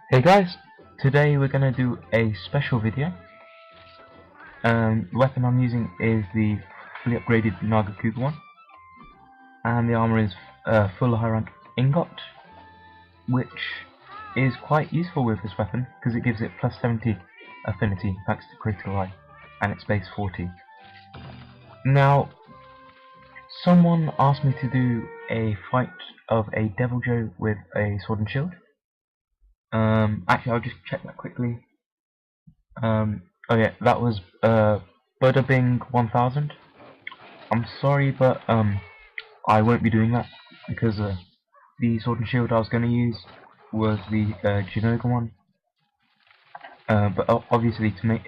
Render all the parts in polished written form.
Hey guys, today we're going to do a special video. The weapon I'm using is the fully upgraded Nargacuga one, and the armour is full high rank Ingot, which is quite useful with this weapon because it gives it plus 70 affinity thanks to critical eye, and it's base 40. Now, someone asked me to do a fight of a Deviljho with a sword and shield. Actually, I'll just check that quickly. Oh yeah, that was Bing 1000. I'm sorry, but I won't be doing that because the sword and shield I was going to use was the Genoga one. But obviously, to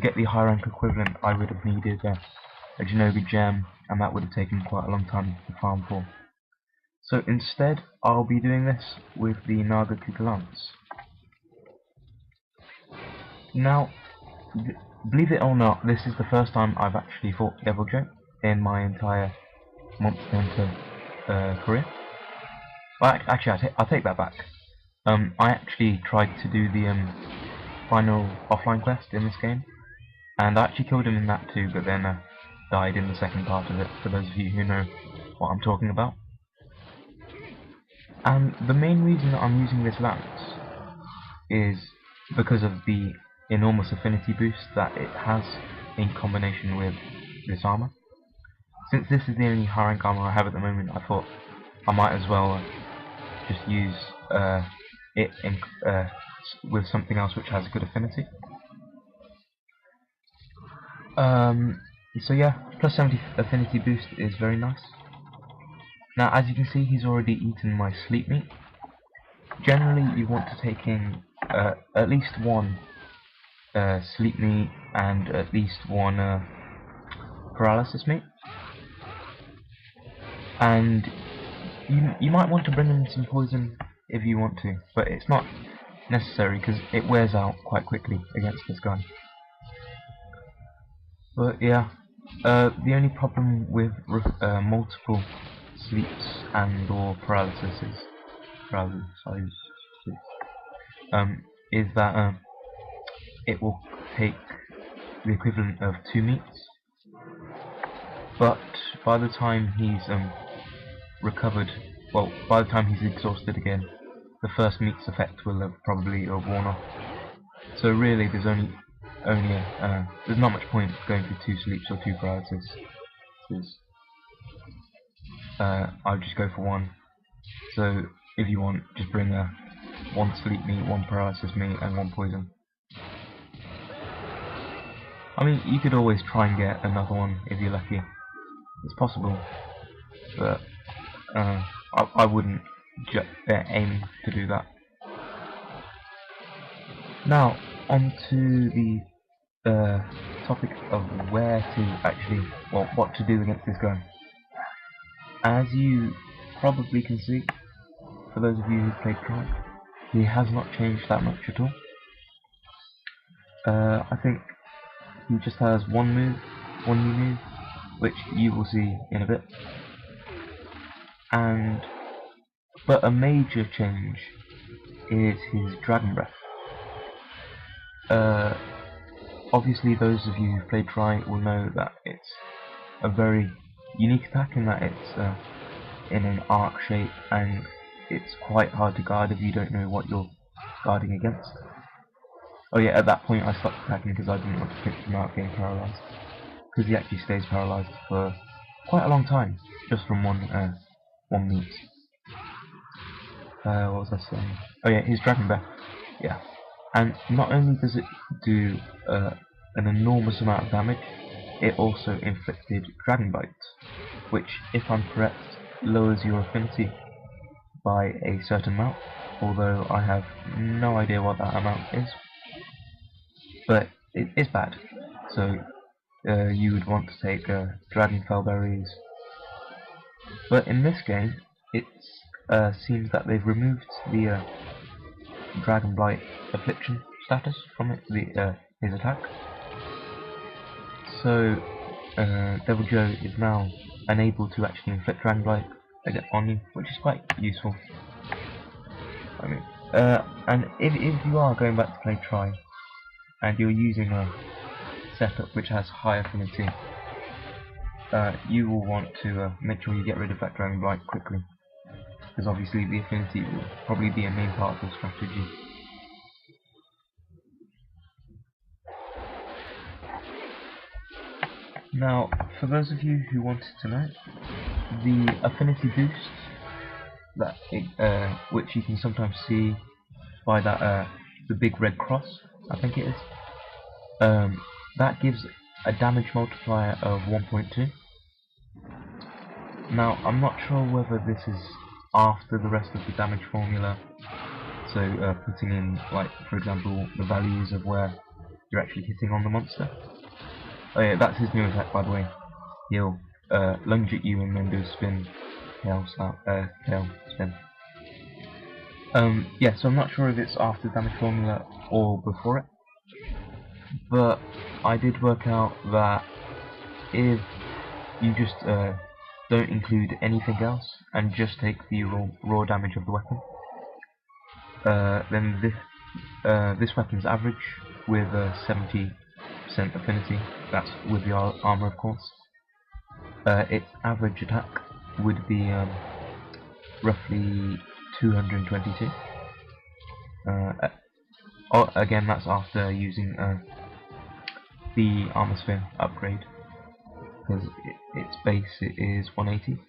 get the high rank equivalent, I would have needed a Genoga gem, and that would have taken quite a long time to farm for. So instead, I'll be doing this with the Nargacuga lance. Now, believe it or not, this is the first time I've actually fought Deviljho in my entire Monster Hunter career. Well, actually, I'll take that back. I actually tried to do the final offline quest in this game, and I actually killed him in that too, but then died in the second part of it, for those of you who know what I'm talking about. And the main reason that I'm using this lance is because of the enormous affinity boost that it has in combination with this armour. Since this is the only high rank armour I have at the moment, I thought I might as well just use it in, with something else which has good affinity. So yeah, plus 70 affinity boost is very nice. Now, as you can see, he's already eaten my sleep meat. Generally, you want to take in at least one sleep meat and at least one paralysis meat, and you might want to bring in some poison if you want to, but it's not necessary because it wears out quite quickly against this guy. But yeah, the only problem with multiple sleeps and or paralysis is that it will take the equivalent of 2 meats, but by the time he's recovered, well, by the time he's exhausted again, the first meat's effect will have probably worn off. So really, there's there's not much point going for 2 sleeps or 2 paralysis. I'll just go for 1. So if you want, just bring 1 sleep meat, 1 paralysis meat, and 1 poison. I mean, you could always try and get another one if you're lucky. It's possible, but I wouldn't aim to do that. Now, on to the topic of where to actually, well, what to do against this guy. As you probably can see, for those of you who've played Tron, he has not changed that much at all. I think he just has one new move, which you will see in a bit. But a major change is his Dragon Breath. Obviously, those of you who've played Try will know that it's a very unique attack in that it's in an arc shape, and it's quite hard to guard if you don't know what you're guarding against. Oh yeah, at that point I stopped attacking because I didn't want to pick him out getting paralysed, because he actually stays paralysed for quite a long time just from one meat. What was I saying? Oh yeah, his Dragon Breath. Yeah, and not only does it do an enormous amount of damage, it also inflicted dragonblight, which, if I'm correct, lowers your affinity by a certain amount, although I have no idea what that amount is. But it is bad, so you would want to take dragonfell berries. But in this game, it seems that they've removed the dragonblight affliction status from it, his attack. So Deviljho is now unable to actually inflict dragonblight on you, which is quite useful. I mean, And if you are going back to play Try, and you're using a setup which has high affinity, you will want to make sure you get rid of that dragonblight quickly, because obviously the affinity will probably be a main part of the strategy. Now, for those of you who wanted to know, the affinity boost that which you can sometimes see by that the big red cross, I think it is, that gives a damage multiplier of 1.2. Now, I'm not sure whether this is after the rest of the damage formula, so putting in, like, for example, the values of where you're actually hitting on the monster. Oh yeah, that's his new attack, by the way. He'll lunge at you and then do a spin, tail spin. Yeah, so I'm not sure if it's after the damage formula or before it, but I did work out that if you just don't include anything else and just take the raw damage of the weapon, then this weapon's average with 70% affinity, that's with the armor of course, its average attack would be roughly 222. Again, that's after using the armor sphere upgrade, because its base is 180,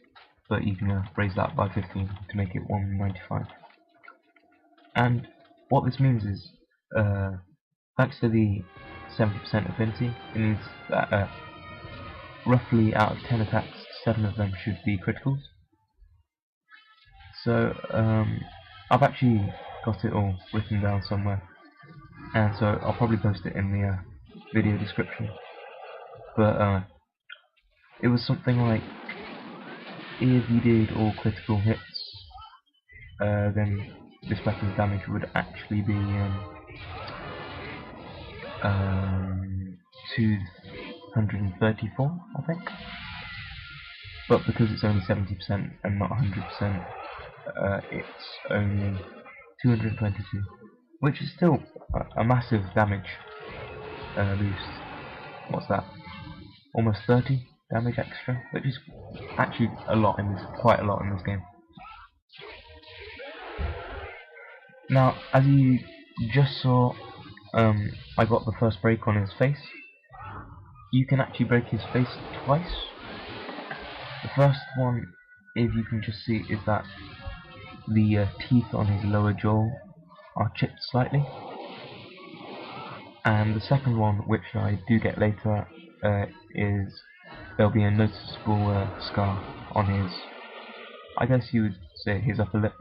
but you can raise that by 15 to make it 195. And what this means is, thanks to the 70% affinity, it means that roughly out of 10 attacks, 7 of them should be criticals. So I've actually got it all written down somewhere, and so I'll probably post it in the video description. But it was something like, if you did all critical hits, then this weapon's damage would actually be 234, I think. But because it's only 70% and not 100%, it's only 222, which is still a massive damage boost. What's that? Almost 30 damage extra, which is actually a lot in this, quite a lot in this game. Now, as you just saw, I got the first break on his face. You can actually break his face twice. The first one, if you can just see, is that the teeth on his lower jaw are chipped slightly. And the second one, which I do get later, is there'll be a noticeable scar on his, I guess you would say his upper lip,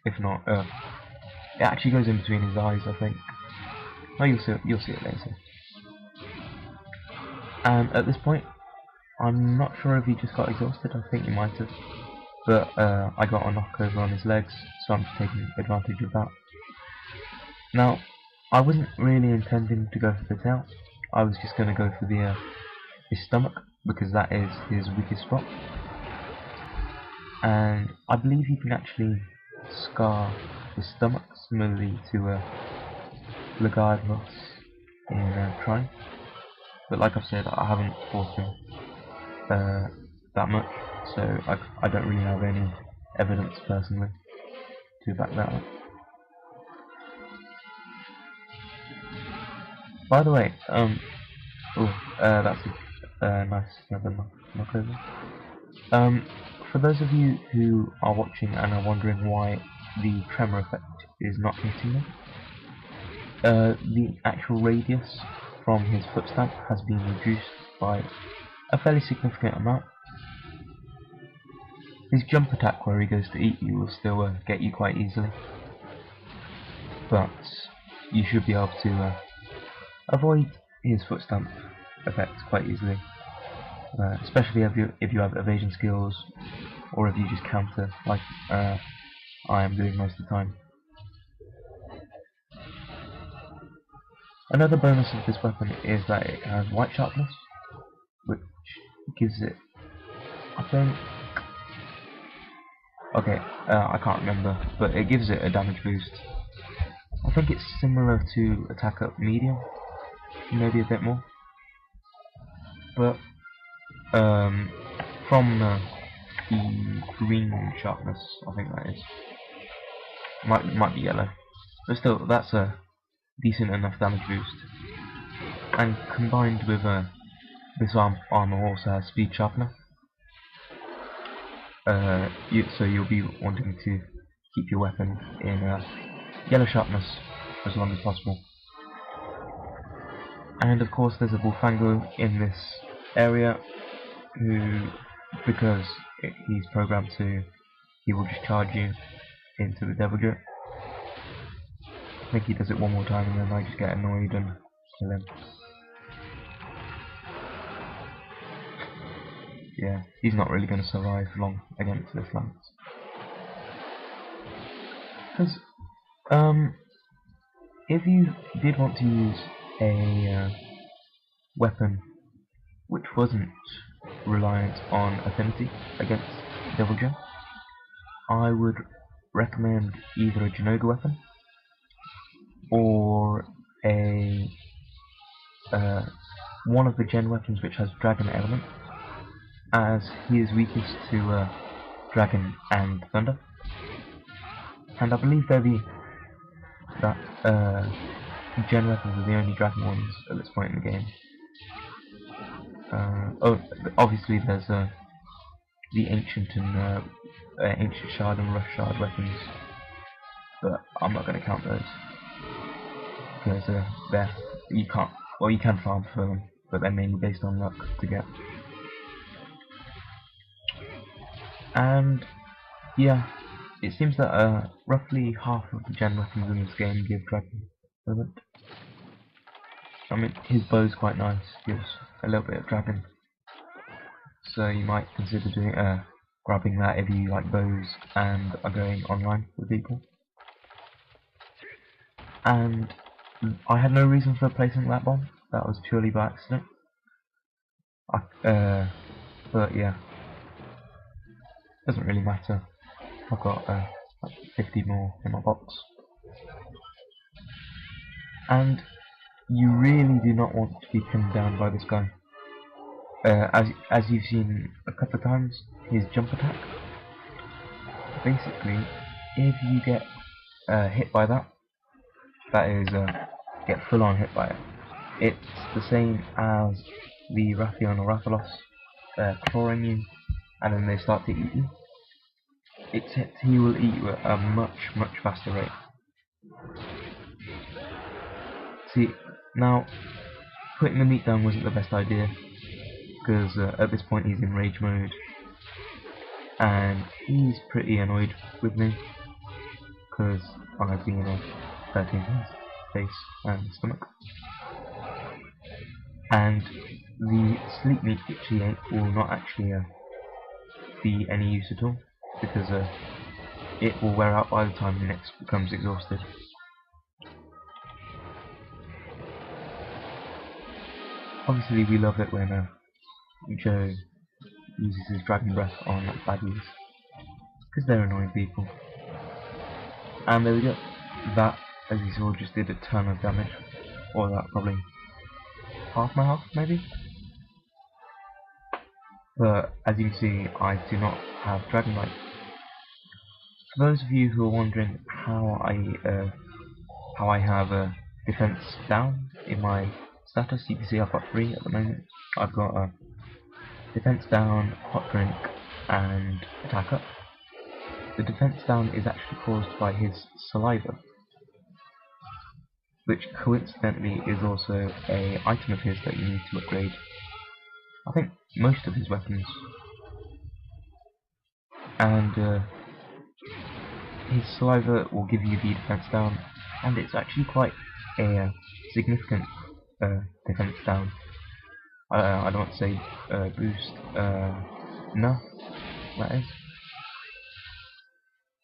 if not, it actually goes in between his eyes, I think. Oh, you'll see it later. And at this point, I'm not sure if he just got exhausted, I think he might have, but I got a knockover on his legs, so I'm just taking advantage of that. Now, I wasn't really intending to go for the tail. I was just going to go for the his stomach, because that is his weakest spot. And I believe you can actually scar his stomach similarly to Nargacuga in Try. But like I've said, I haven't fought him that much, so I don't really have any evidence personally to back that up. By the way, that's a nice another knockover. For those of you who are watching and are wondering why the tremor effect is not hitting me, the actual radius from his foot stamp has been reduced by a fairly significant amount. His jump attack, where he goes to eat you, will still get you quite easily, but you should be able to avoid his foot stamp effect quite easily, especially if you have evasion skills, or if you just counter like I am doing most of the time. Another bonus of this weapon is that it has white sharpness, which gives it, I think, okay, I can't remember, but it gives it a damage boost think it's similar to attack up medium, maybe a bit more. But from the green sharpness, I think that is. Might be yellow, but still, that's a decent enough damage boost. And combined with this armor also has speed sharpener. So you'll be wanting to keep your weapon in yellow sharpness as long as possible. And of course there's a Bullfango in this area who, because he's programmed to, he will just charge you into the Deviljho. I think he does it one more time and then I just get annoyed and kill him. Yeah, he's not really going to survive long against this lance. Because, if you did want to use a weapon which wasn't reliant on affinity against Deviljho, I would recommend either a Janoga weapon or a one of the gen weapons which has dragon element, as he is weakest to dragon and thunder, and I believe they're that gen weapons are the only dragon ones at this point in the game. Oh, obviously there's the ancient and ancient shard and rough shard weapons, but I'm not going to count those because you can't. Well, you can farm for them, but they're mainly based on luck to get. And yeah, it seems that roughly half of the gen weapons in this game give dragon element. I mean, his bow's quite nice, gives a little bit of dragon, so you might consider doing grabbing that if you like bows and are going online with people. And I had no reason for placing that bomb, that was purely by accident. But yeah, doesn't really matter. I've got like 50 more in my box. And you really do not want to be pinned down by this guy. As you've seen a couple of times, his jump attack. Basically, if you get hit by that, that is get full on hit by it. It's the same as the Rathian or Rathalos clawing you, and then they start to eat you. Except he will eat you at a much faster rate. See, now putting the meat down wasn't the best idea, because at this point he's in rage mode, and he's pretty annoyed with me, because I've been 13 his face and stomach. And the sleep meat which he ate will not actually be any use at all, because it will wear out by the time he next becomes exhausted. Obviously we love it when Joe uses his dragon breath on baddies, because they're annoying people. And there we go. That, as you saw, just did a ton of damage, or that probably half my health maybe. But as you can see, I do not have dragonblight. For those of you who are wondering how I have defense down in my status, you can see I've got 3 at the moment. I've got defense down, hot drink, and attack up. The defense down is actually caused by his saliva, which coincidentally is also a item of his that you need to upgrade. I think most of his weapons. And his saliva will give you the defense down, and it's actually quite a significant defense down. I don't want to say boost, no, that is.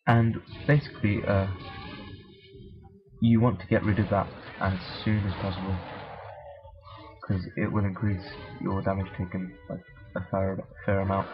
And basically, you want to get rid of that as soon as possible, because it will increase your damage taken like a fair amount.